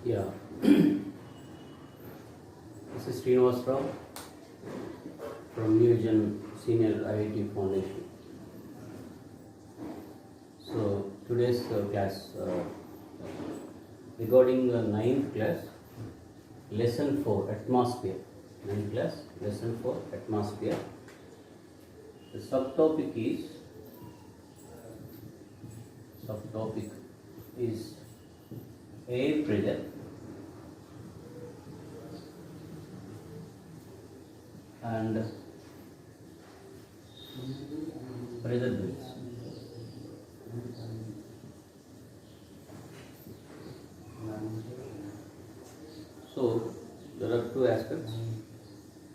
Yeah, this is Srinivas Rao from Neogen Senior IIT Foundation. So today's class regarding the ninth class, lesson 4, atmosphere. Ninth class, lesson 4, atmosphere. The subtopic is air pressure and pressure belts. So there are two aspects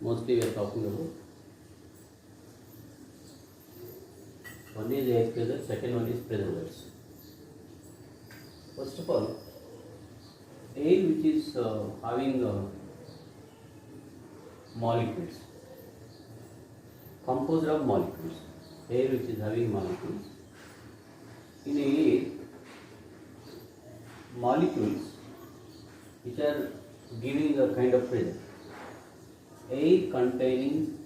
mostly we are talking about. One is air pressure, second one is pressure belts. First of all, air which is having molecules, composed of molecules, air which is having molecules. In air, molecules which are giving a kind of pressure, air containing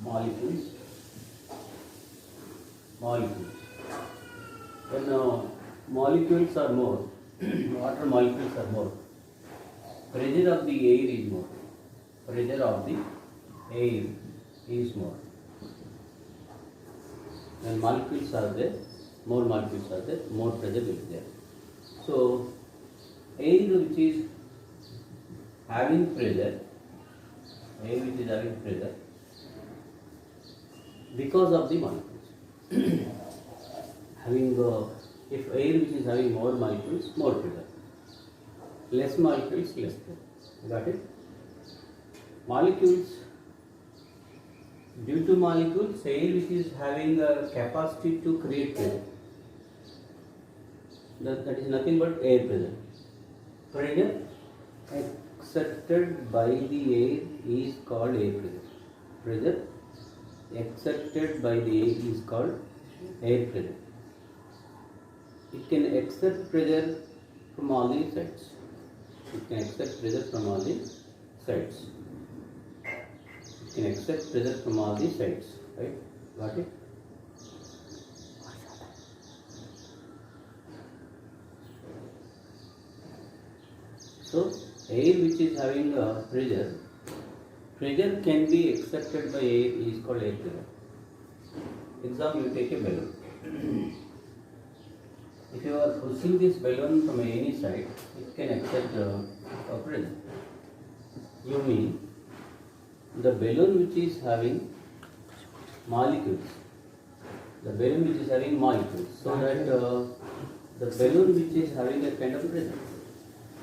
molecules. When molecules are more, water molecules are more, pressure of the air is more. Pressure of the air is more. When molecules are there, more molecules are there, more pressure will be there. So, air which is having pressure, because of the molecules. If air which is having more molecules, more pressure. Less molecules, less pressure. Got it? Molecules, due to molecules, air which is having a capacity to create pressure. That is nothing but air pressure. Pressure exerted by the air is called air pressure. Pressure exerted by the air is called air pressure. It can exert pressure from all the sides. Right? Got it? So, air which is having pressure can be exerted by air is called air pressure. Example, you take a balloon. If you are pushing this balloon from any side, it can exert a pressure. You mean the balloon which is having molecules, so that the balloon which is having a kind of pressure.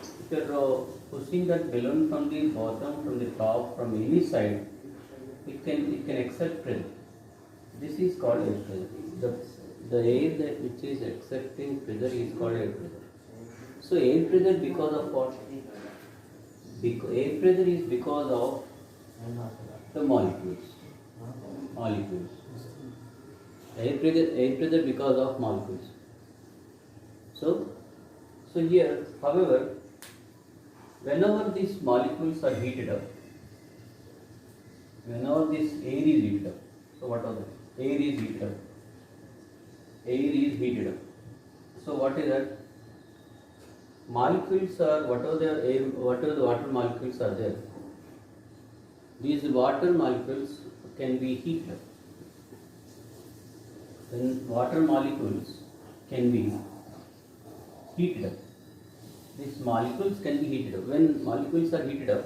If you are pushing that balloon from the bottom, from the top, from any side, it can exert pressure. This is called air pressure. The air which is exerting pressure is called air pressure. So air pressure because of what? Air pressure is because of the molecules. Air pressure because of molecules. So here, however, whenever these molecules are heated up, whenever this air is heated up, so what are that? Air is heated up. So what is that? Molecules are, whatever the water molecules are there, these water molecules can be heated up. When water molecules can be heated up, these molecules can be heated up. When molecules are heated up,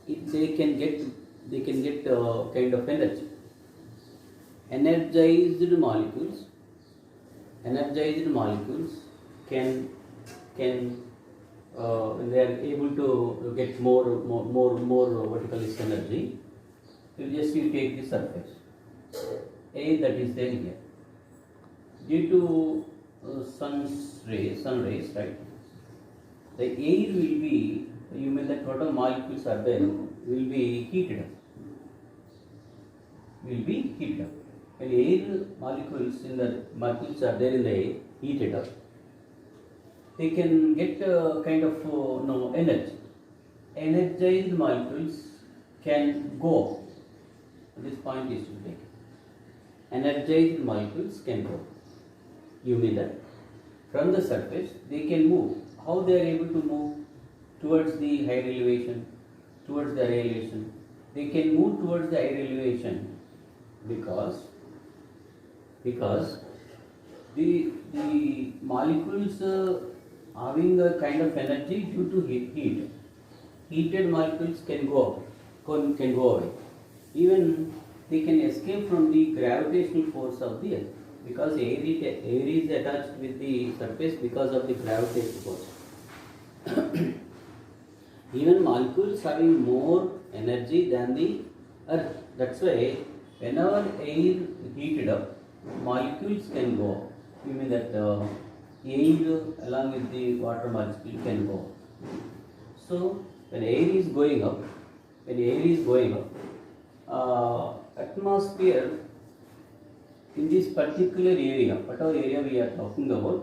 they can get kind of energy. Energized molecules can when they are able to get more what you call this energy, you take the surface air that is there here. Due to sun rays, right? The air will be, you mean that total molecules are there, will be heated up. When air molecules are there in the air, heated up, they can get kind of energy. Energized molecules can go. This point is to be taken. Energized molecules can go. You mean that from the surface they can move. How they are able to move? Towards the higher elevation, towards the higher elevation. They can move towards the higher elevation because the molecules having a kind of energy due to heat. Heated molecules can go up, can go away. Even they can escape from the gravitational force of the earth because air is attached with the surface because of the gravitational force. Even molecules having more energy than the earth. That's why whenever air heated up, molecules can go up. You mean that air along with the water molecule can go up. So when air is going up, atmosphere in this particular area, whatever area we are talking about,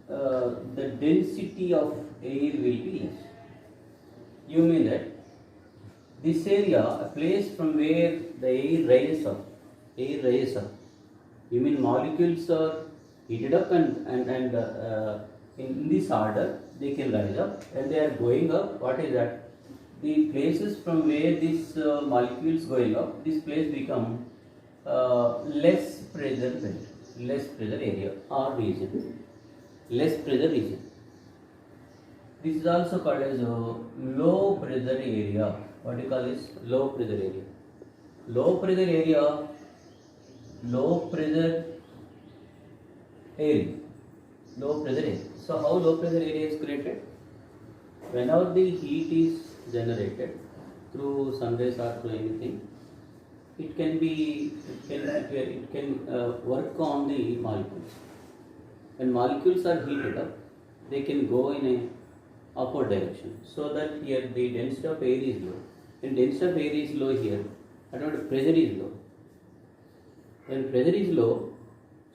the density of air will be less. You mean that this area, a place from where the air rises up. You mean molecules are heated up and in this order they can rise up and they are going up. What is that? The places from where these molecules going up, this place become less pressure area or region. Less pressure region. This is also called as low pressure area. What do you call this? Low pressure area. Low pressure area. Low pressure area. So how low pressure area is created? Whenever the heat is generated through sun rays or through anything, it can work on the molecules. When molecules are heated up, they can go in a upward direction. So that here the density of air is low. When density of air is low here, automatically pressure is low. When pressure is low,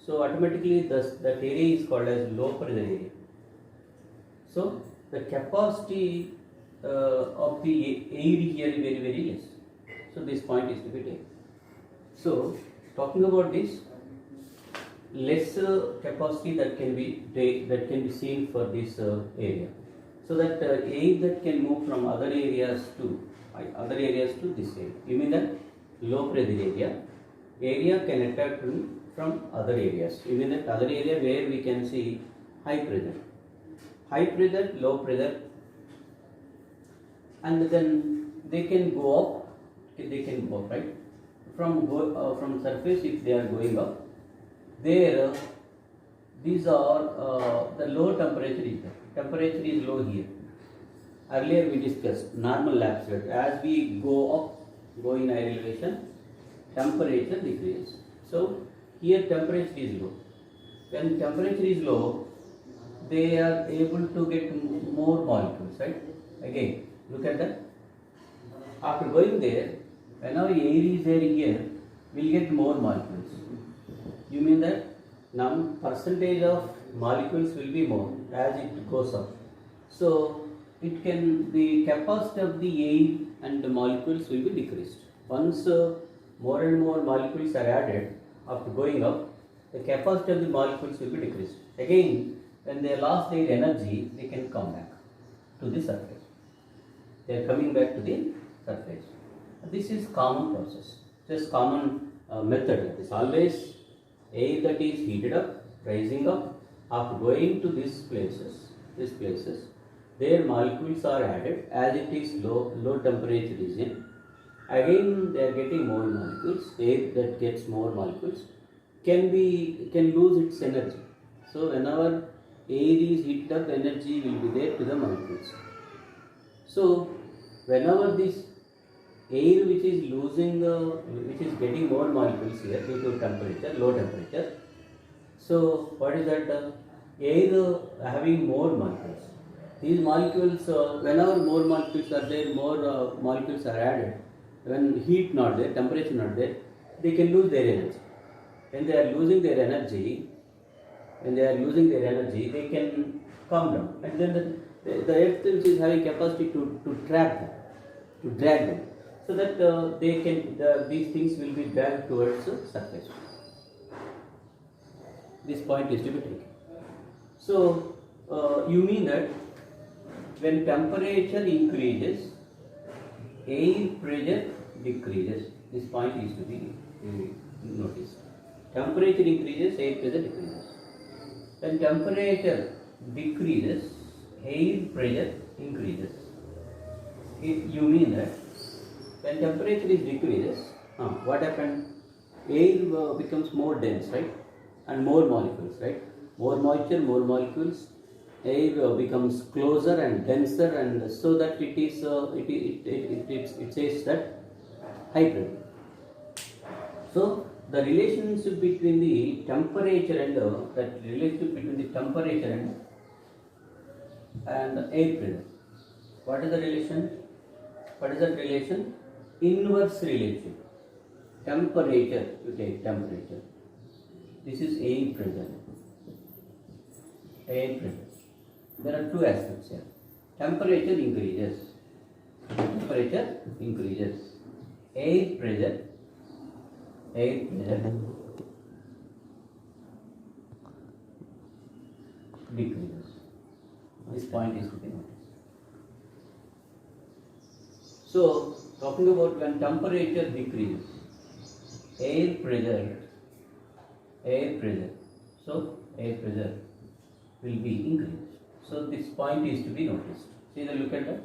so automatically that area is called as low pressure area. So the capacity of the air here is very, very less. So this point is to be taken. So talking about this, less capacity that can be seen for this area. So that air that can move from other areas to this area. You mean that low pressure area can attack from other areas. You mean that other area where we can see high pressure, low pressure, and then they can go up, right? From surface, if they are going up, there these are the low temperature is there. Temperature is low here. Earlier we discussed normal lab state. As we go in higher elevation, temperature decreases. So here temperature is low. When temperature is low, they are able to get more molecules, right? Again, look at that. After going there, whenever air is there here, we'll get more molecules. You mean that now percentage of molecules will be more as it goes up. So the capacity of the air and the molecules will be decreased. Once more and more molecules are added after going up, the capacity of the molecules will be decreased. Again, when they lost their energy, they can come back to the surface. They are coming back to the surface. This is common process. Just common method. It is always air that is heated up, rising up. After going to these places, their molecules are added as it is low temperature region. Again, they are getting more molecules. Air that gets more molecules can lose its energy. So whenever air is heated up, energy will be there to the molecules. So whenever this air which is getting more molecules here due to low temperature. So what is that? Air having more molecules. These molecules, whenever more molecules are there, more molecules are added. When heat not there, temperature not there, they can lose their energy. When they are losing their energy, they can come down, and then the earth which is having capacity to trap them, to drag them, so that these things will be dragged towards the surface. This point is to be taken. So you mean that when temperature increases, air pressure decreases. This point is to be noticed. Temperature increases, air pressure decreases. When temperature decreases, air pressure increases. You mean that when temperature is decreases, what happens? Air becomes more dense, right? And more molecules, right? More moisture, more molecules. Air becomes closer and denser, and so that it says that high pressure. So the relationship between the temperature and air pressure. What is the relation? What is that relation? Inverse relation. Temperature. You take temperature. This is air pressure. Air pressure. There are two aspects here. Temperature increases. Temperature increases. Air pressure decreases. This point is to be noticed. So, talking about when temperature decreases, air pressure will be increased. So this point is to be noticed. See, look at that.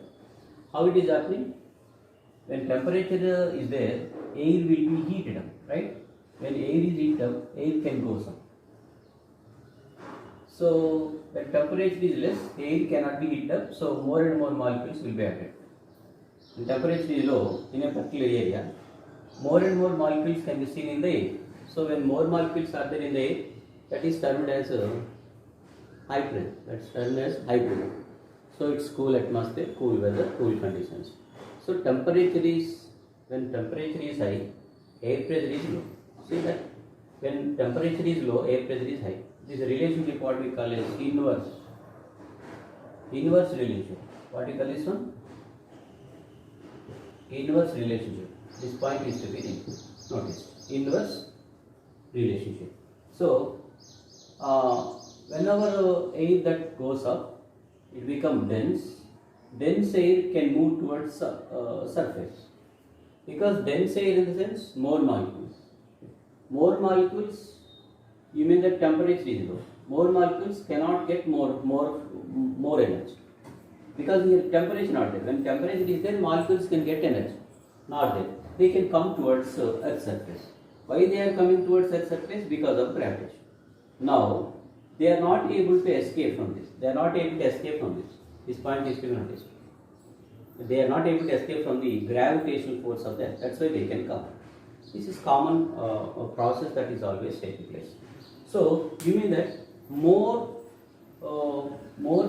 How it is happening? When temperature is there, air will be heated up, right? When air is heated up, air can go up. So when temperature is less, air cannot be heated up, so more and more molecules will be added. When temperature is low in a particular area, more and more molecules can be seen in the air. So when more molecules are there in the air, that is termed as high pressure. That's termed as high pressure. So it's cool atmosphere, cool weather, cool conditions. So when temperature is high, air pressure is low. See that when temperature is low, air pressure is high. This relationship what we call as inverse relationship. What we call this one? Inverse relationship. This point is to be noticed. Inverse relationship. So whenever air that goes up, it becomes dense. Dense air can move towards surface, because dense air in the sense more molecules. More molecules, you mean that temperature is low. More molecules cannot get more energy, because here temperature is not there. When temperature is there, molecules can get energy. Not there. They can come towards Earth's surface. Why they are coming towards Earth's surface? Because of gravitation. Now they are not able to escape from this. They are not able to escape from this. This point is to be noticed. They are not able to escape from the gravitational force of that. That's why they can come. This is common process that is always taking place. So you mean that more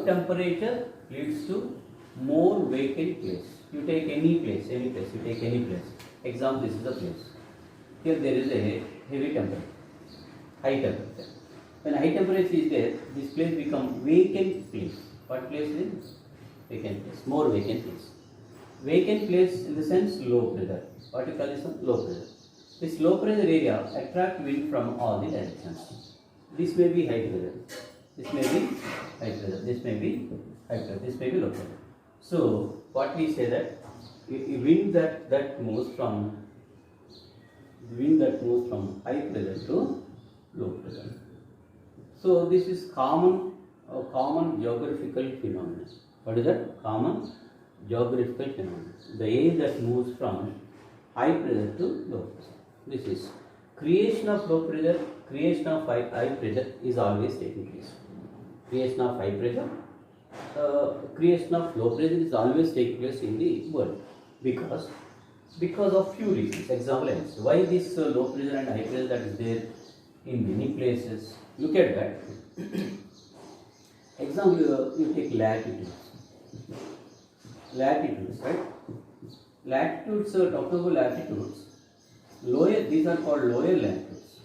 temperature leads to more vacant place. You take any place. You take any place. Example: this is a place. Here there is a heavy temperature, high temperature. When high temperature is there, this place becomes vacant place. What place is it? Vacant place. More vacant place. Vacant place in the sense low pressure. What you call this one? Low pressure. This low pressure area attracts wind from all the directions. This may be high pressure. This may be high pressure. This may be high pressure. This may be low pressure. So what we say that wind that moves from high pressure to low pressure. So this is common geographical phenomenon. What is that? Common geographical phenomenon. The air that moves from high pressure to low pressure. This is creation of low pressure, creation of high pressure is always taking place. Creation of high pressure, creation of low pressure is always taking place in the world, because of few reasons. Example: why this low pressure and high pressure that is there in many places. Look at that. Example: you take latitudes, right? Latitudes, talking about latitudes, lower, these are called lower latitudes.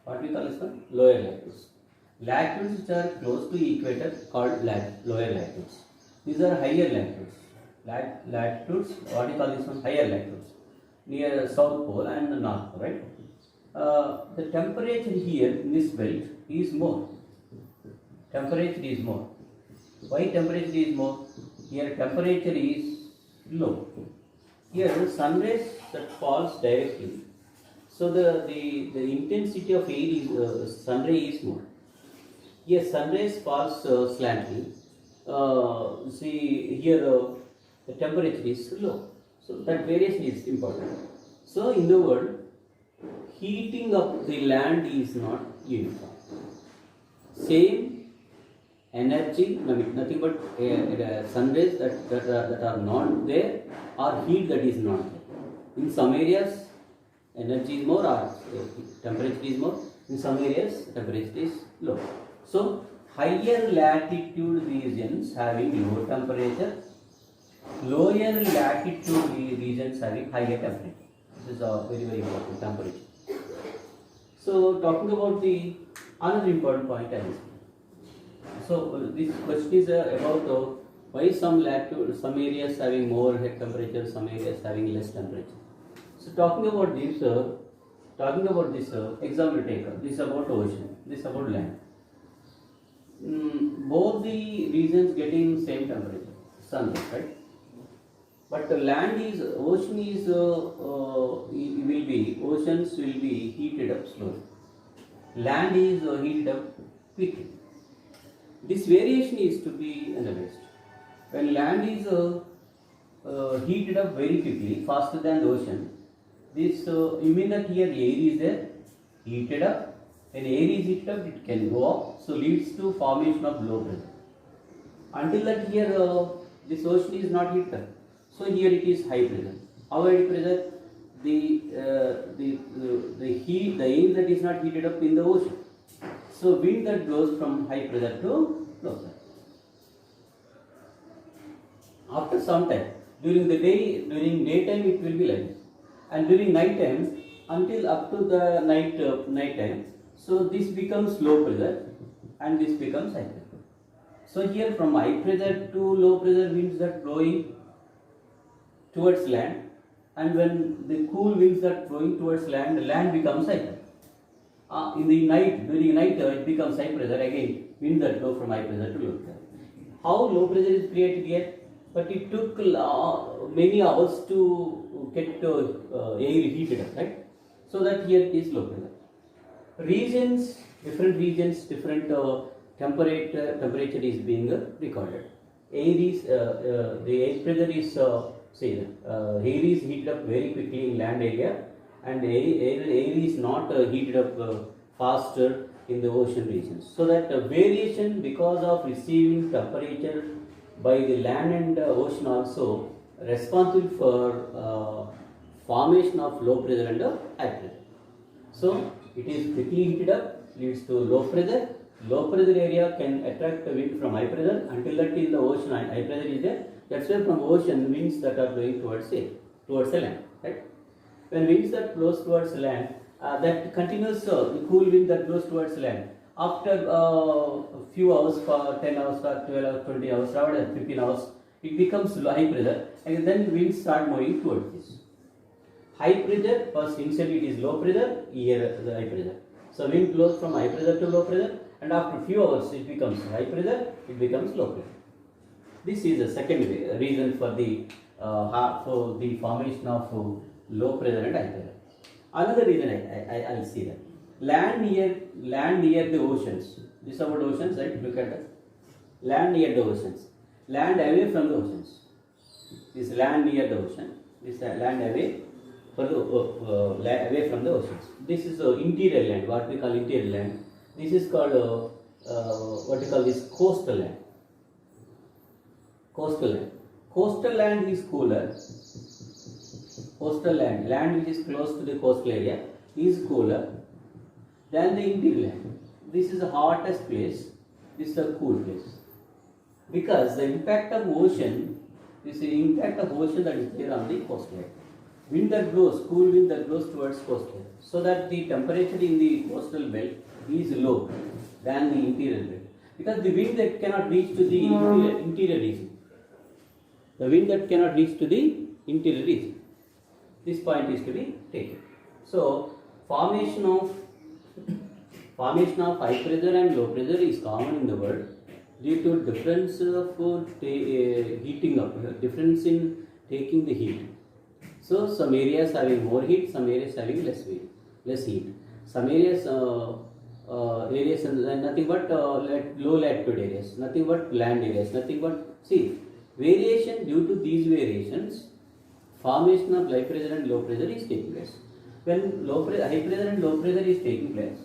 What we call this one? Lower latitudes. Latitudes which are close to equator called lower latitudes. These are higher latitudes. Latitudes, what do you call this one? Higher latitudes, near South Pole and the North Pole, right? The temperature here in this belt is more. Temperature is more. Why temperature is more? Here temperature is low. Here the sun rays that falls directly. So the intensity of air is sun ray is more. Here sun rays falls slantingly. See here the temperature is low. So that variation is important. So in the world, heating of the land is not uniform. Same energy, nothing but sun rays that are not there, or heat that is not there. In some areas, energy is more or temperature is more. In some areas, temperature is low. So higher latitude regions having low temperature, lower latitude regions having higher temperature. This is a very important temperature. So talking about the another important point is, so this question is about why some areas having more temperature, some areas having less temperature. So talking about this example we take. This is about ocean. This is about land. Both the regions getting same temperature, sun, right? But the oceans will be heated up slowly. Land is heated up quickly. This variation is to be analyzed. When land is heated up very quickly, faster than the ocean, this you mean that here air is there, heated up. When air is heated up, it can go up, so leads to formation of low pressure. Until that here this ocean is not heated up, so here it is high pressure. How high pressure? The air that is not heated up in the ocean. So wind that goes from high pressure to low pressure. After some time, during daytime it will be like this, and during night time until up to the night time. So this becomes low pressure and this becomes high pressure. So here from high pressure to low pressure winds that blowing towards land, and when the cool winds that blowing towards land, the land becomes high pressure. In the night, during night it becomes high pressure again, wind that blow from high pressure to low pressure. How low pressure is created here? But it took many hours to get air heated up, right? So that here it is low pressure. Different regions, different temperature is being recorded. The air pressure is air is heated up very quickly in land area, and air is not heated up faster in the ocean regions. So that variation because of receiving temperature by the land and ocean also responsible for formation of low pressure and high pressure. So it is quickly heated up, leads to low pressure. Low pressure area can attract the wind from high pressure. Until that in the ocean high pressure is there. That's why from ocean winds that are blowing towards the land, right? When winds that blows towards land, that continuous the cool wind that blows towards land. After a few hours, for 10 hours, for 12 hours, 20 hours, rather 15 hours, it becomes high pressure, and then winds start moving towards this. High pressure, first initially it is low pressure, here the high pressure. So wind blows from high pressure to low pressure, and after few hours it becomes high pressure, it becomes low pressure. This is the second reason for the formation of low pressure and high pressure. Another reason I'll see that land near the oceans. This is about oceans, right? Look at that. Land near the oceans. Land away from the oceans. This land near the ocean. This land away from the oceans. This is interior land. What we call interior land. This is called what we call this coastal land. Coastal land is cooler. Coastal land which is close to the coastal area is cooler than the interior land. This is the hottest place. This is a cool place. Because the impact of ocean is the impact of ocean that is there on the coastline. Wind that blows, cool wind that blows towards coastline. So that the temperature in the coastal belt is low. than the interior belt. Because the wind that cannot reach to the interior region. The wind that cannot reach to the interior region. This point is to be taken. So, formation of high pressure and low pressure is common in the world due to difference of heating up, difference in taking the heat. So, some areas having more heat, some areas having less heat. Some areas nothing but low latitude areas, nothing but land areas, nothing but, see, variation due to these variations, formation of high pressure and low pressure is taking place. When high pressure and low pressure is taking place,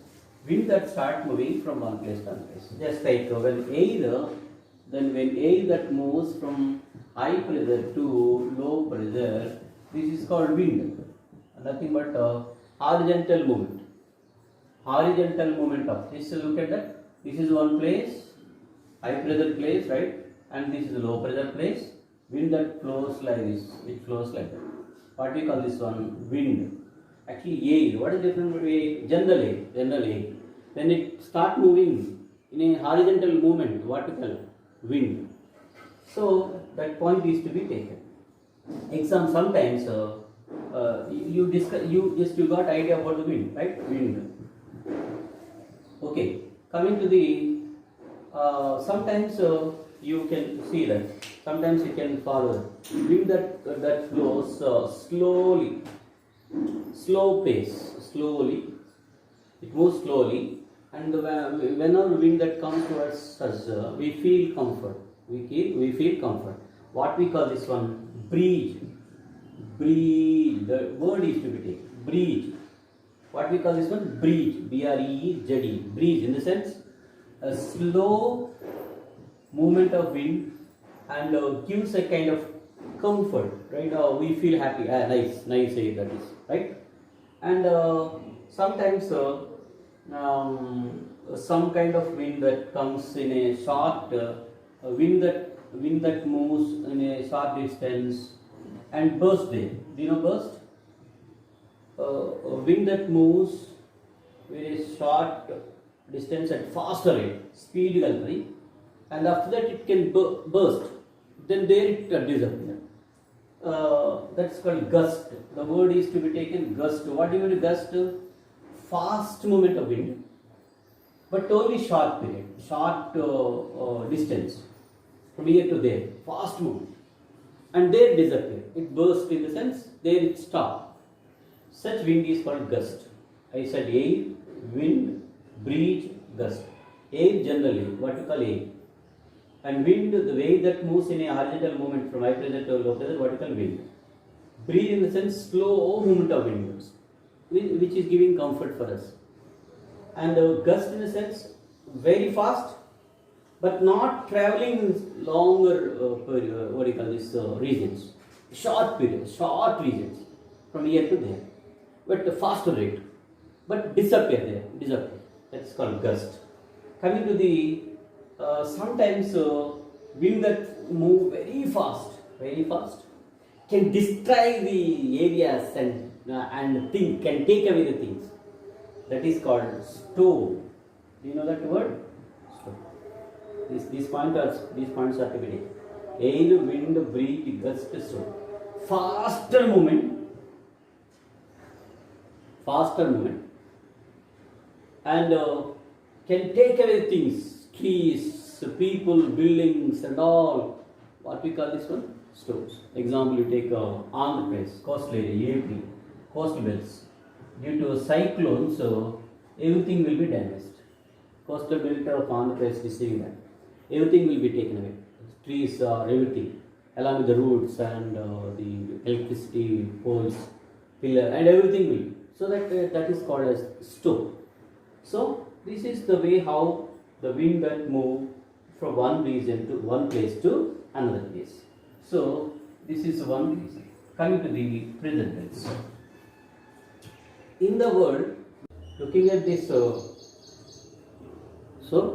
wind that start moving from one place to another place. Just like when air that moves from high pressure to low pressure, this is called wind. Nothing but horizontal movement. Horizontal movement of this. Look at that. This is one place, high pressure place, right? And this is low pressure place. Wind that flows like this. It flows like that. What we call this one? Wind. Actually, air. What is the difference between general air? General air. When it start moving in a horizontal movement, what we call wind. So that point is to be taken. Exam sometimes you got idea about the wind, right? Wind. Okay. Coming to the sometimes you can see that. Sometimes you can follow wind that flows slowly, slow pace, slowly. It moves slowly, and whenever wind that comes towards us, we feel comfort. We feel comfort. What we call this one? Breeze. Breeze. The word is to be taken. Breeze. What we call this one? Breeze. B-R-E-E-Z-E. Breeze in the sense a slow movement of wind and gives a kind of comfort, right? We feel happy. Nice air that is, right? And sometimes some kind of wind that comes in a short wind that moves in a short distance and burst there. Do you know burst? Wind that moves very short distance at faster rate, speed gallery, and after that it can burst. Then there it disappears. That's called gust. The word is to be taken gust. What do you mean gust? Fast movement of wind, but only short period, short distance from here to there, fast movement, and there disappear. It burst in the sense there it stop. Such wind is called gust. I said air, wind, breeze, gust. Air generally, what we call air. And wind, the wave that moves in a horizontal movement from high pressure to low pressure, what we call wind. Breeze in the sense slow movement of wind, which is giving comfort for us. And gust in the sense very fast, but not traveling longer regions. Short periods, short regions from here to there, but a faster rate, but disappear. That's called gust. Coming to the sometimes wind that move very fast, can destroy the areas and can take away the things. That is called storm. Do you know that word? Storm. These points are to be taken. Air, wind, breeze, gust, storm. Faster movement, and can take away things, keys, people, buildings, and all. What we call this one? Storms. Example, you take Andhra Pradesh, coastal area, AP, coastal belts. Due to cyclones, everything will be damaged. Coastal belt of Andhra Pradesh receiving that. Everything will be taken away. Trees, everything, along with the roots and the electricity poles, pillar, and everything will be. So that is called as storm. So this is the way how the wind that move from one region to one place to another place. So this is one reason. Coming to the pressure belts. In the world, looking at this, so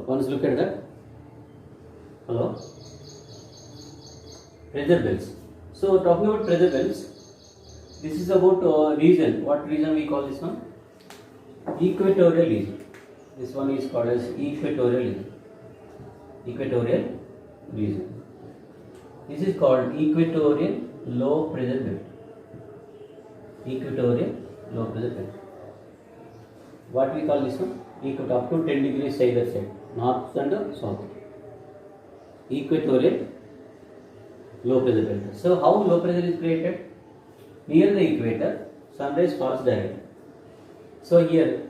once look at that. Hello? Pressure belts. So talking about pressure belts, this is about region. What region we call this one? Equatorial region. This one is called as equatorial region. Equatorial region. This is called equatorial low pressure belt. Equatorial low pressure belt. What we call this one? Equator up to 10 degrees either side, north and south. Equatorial low pressure belt. So how low pressure is created? Near the equator, sunrise falls directly. So here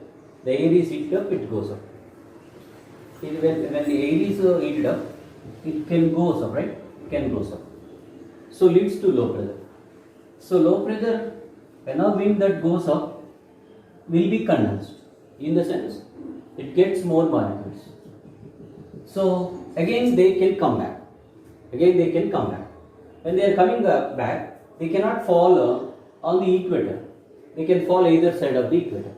the air is heated up, it goes up. When the air is heated up, it can go up, right? It can go up. So leads to low pressure. So low pressure, when a wind that goes up will be condensed. In the sense, it gets more molecules. So again they can come back. Again they can come back. When they are coming back, they cannot fall on the equator. They can fall either side of the equator.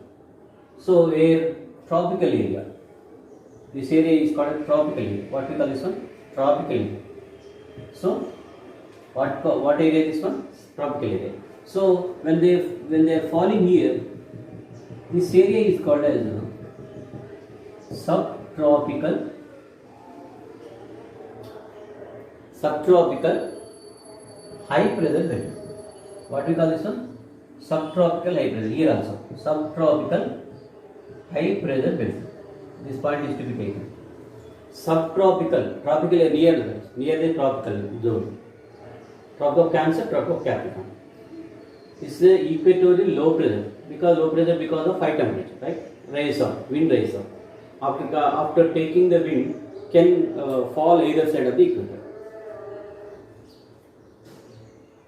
So a tropical area. This area is called a tropical area. What we call this one? Tropical area. So what area is this one? Tropical area. So when they are falling here, this area is called as subtropical high pressure belt. What we call this one? Subtropical high pressure. Here also subtropical high pressure belt. This point is to be taken. Subtropical, tropical near the tropical zone. Tropic of Cancer, Tropic of Capricorn. This is the equatorial low pressure. Because of high temperature, right? Rise up, wind rise up. After taking the wind, can fall either side of the equator.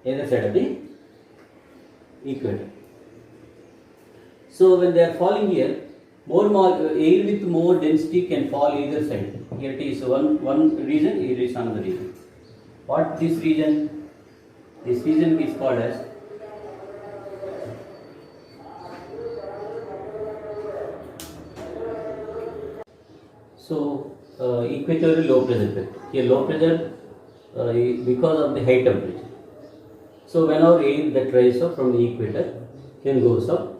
Either side of the equator. So when they are falling here, air with more density can fall either side. Here it is one region, here is another region. What this region? This region is called as equatorial low pressure belt. Here low pressure because of the high temperature. So whenever air that rises up from the equator can goes up,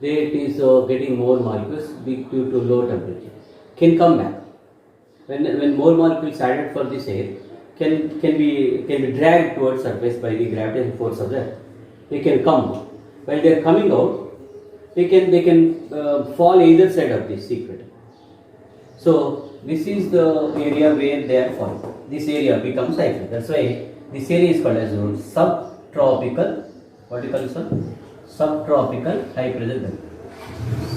there it is getting more molecules due to low temperature. Can come back. When more molecules added for this air, can be dragged towards surface by the gravitational force of the earth. They can come. While they are coming out, they can fall either side of this equator. So this is the area where they are falling. This area becomes high pressure. That's why this area is called as subtropical. What do you call this one? Subtropical high pressure belt.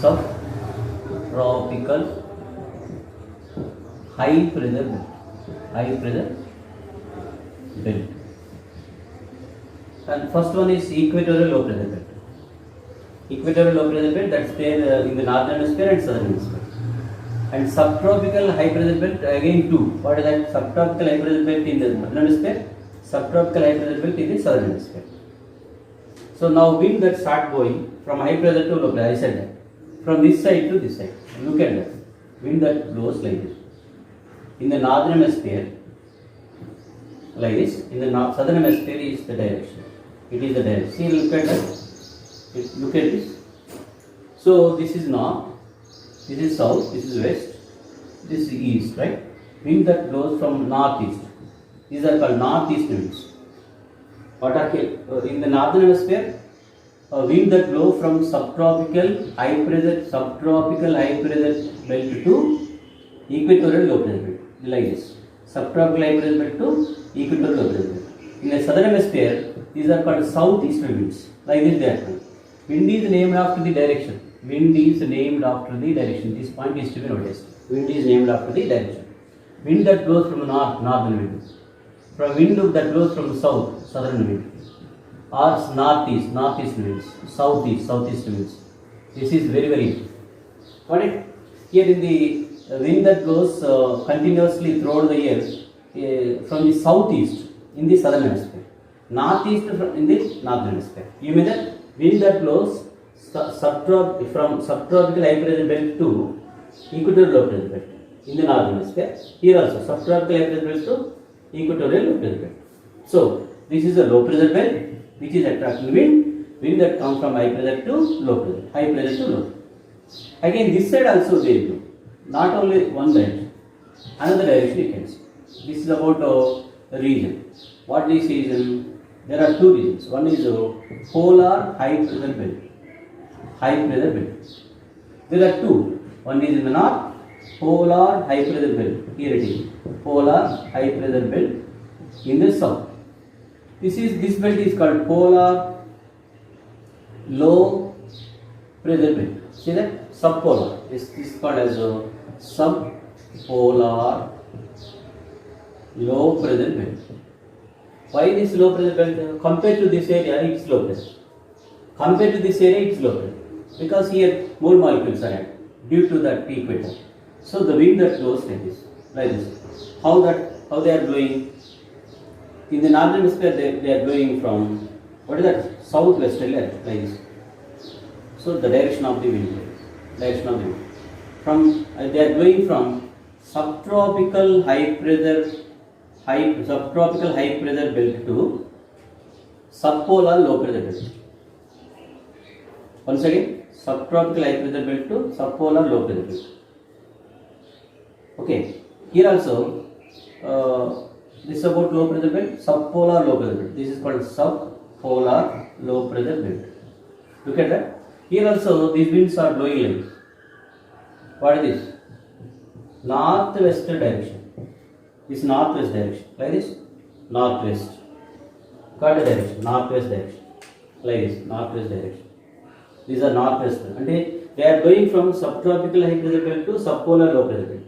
Subtropical high pressure belt. High pressure belt. And first one is equatorial low pressure belt. Equatorial low pressure belt, that's there in the northern hemisphere and southern hemisphere. And subtropical high pressure belt again two. What is that? Subtropical high pressure belt in the northern hemisphere, subtropical high pressure belt in the southern hemisphere. So now wind that start going from high pressure to low pressure, I said that. From this side to this side. Look at that. Wind that blows like this. In the northern hemisphere, like this. In the southern hemisphere is the direction. It is the direction. See, look at that. Look at this. So this is north. This is south, this is west, this is east, right? Wind that blows from northeast. These are called northeast winds. What are in the northern hemisphere? Wind that blow from subtropical high pressure belt to equatorial low pressure belt. Like this. Subtropical high pressure belt to equatorial low pressure belt. In the southern hemisphere, these are called southeastern winds. Like this they are called. Wind is named after the direction. Wind is named after the direction. This point is to be noticed. Wind is named after the direction. Wind that blows from the north, northern wind. From wind that blows from the south, southern wind. Or northeast, northeast winds. Southeast, southeast winds. This is very, very important. Got it? Here in the wind that blows continuously throughout the year from the southeast in the southern hemisphere. Northeast in the northern hemisphere. You mean that wind that blows from subtropical high pressure belt to equatorial low pressure belt in the northern hemisphere. Here also subtropical high pressure belt to equatorial low pressure belt. So this is a low pressure belt which is attracting wind that comes from high pressure to low pressure, high pressure to low. Again this side also they do. not only one direction, another direction you can see. This is about the region. What this is, there are two regions. One is polar high pressure belt. High pressure belt. There are two. One is in the north, polar high pressure belt. Here it is, polar high pressure belt in the south. This belt is called polar low pressure belt. See that? Subpolar. This is called as a subpolar low pressure belt. Why this low pressure belt? Compared to this area, it's low pressure. Compared to this area, it's low pressure. Because here more molecules are added due to that equator. So the wind that blows like this. How they are blowing? In the northern hemisphere, they are blowing from, what is that? Southwesterly, like this. So the direction of the wind. From they are blowing from subtropical high pressure belt to subpolar low pressure belt. Once again, subtropical high pressure belt to subpolar low pressure belt. Okay, here also this is about low pressure belt, subpolar low pressure belt. This is called subpolar low pressure belt. Look at that. Here also these winds are blowing like this. What is this? Northwest direction. This northwest direction. Like this? Northwest. Got the direction. Northwest direction. Like this. Northwest direction. These are northwest. And they are going from subtropical high pressure belt to subpolar low pressure belt.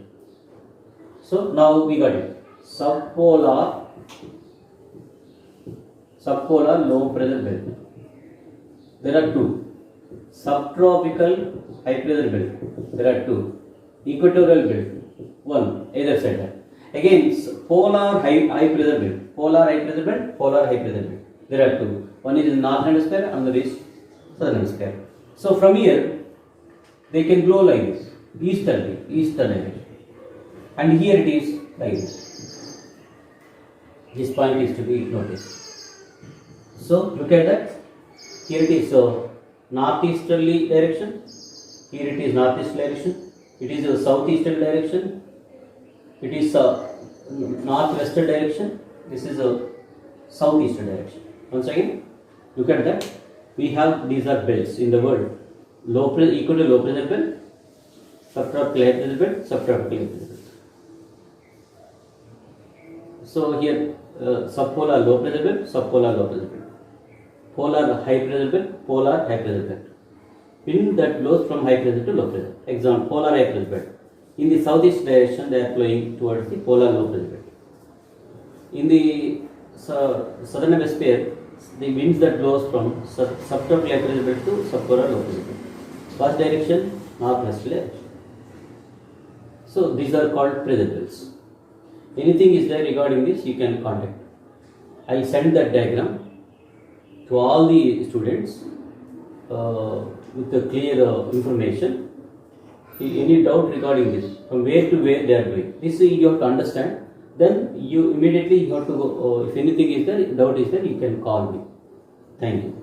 So now we got it. Subpolar low pressure belt. There are two. Subtropical high pressure belt. There are two. Equatorial belt. One. Either side. Again, polar high pressure belt. Polar high pressure belt. Polar high pressure belt. There are two. One is in northern hemisphere, another is southern hemisphere. So from here, they can blow like this. Easterly. And here it is like this. This point is to be noticed. So look at that. Here it is northeasterly direction. Here it is northeast direction. It is a southeastern direction. It is a northwestern direction. This is a southeastern direction. Once again, look at that. We have these are belts in the world. Low pressure equal to low pressure belt, subtropical high pressure belt, subtropical high pressure belt. So here subpolar low pressure belt, subpolar low pressure belt, polar high pressure belt, polar high pressure belt. Wind that blows from high pressure to low pressure. Example: polar high pressure belt. In the southeast direction, they are flowing towards the polar low pressure belt. In the southern hemisphere, the winds that blows from subtropical high pressure belt to subpolar low pressure belt. First direction, northwest direction. So these are called pressure belts. Anything is there regarding this, you can contact. I send that diagram to all the students with the clear information. Any doubt regarding this, from where to where they are going, this you have to understand. Then you immediately have to go. If anything is there, doubt is there, you can call me. Thank you.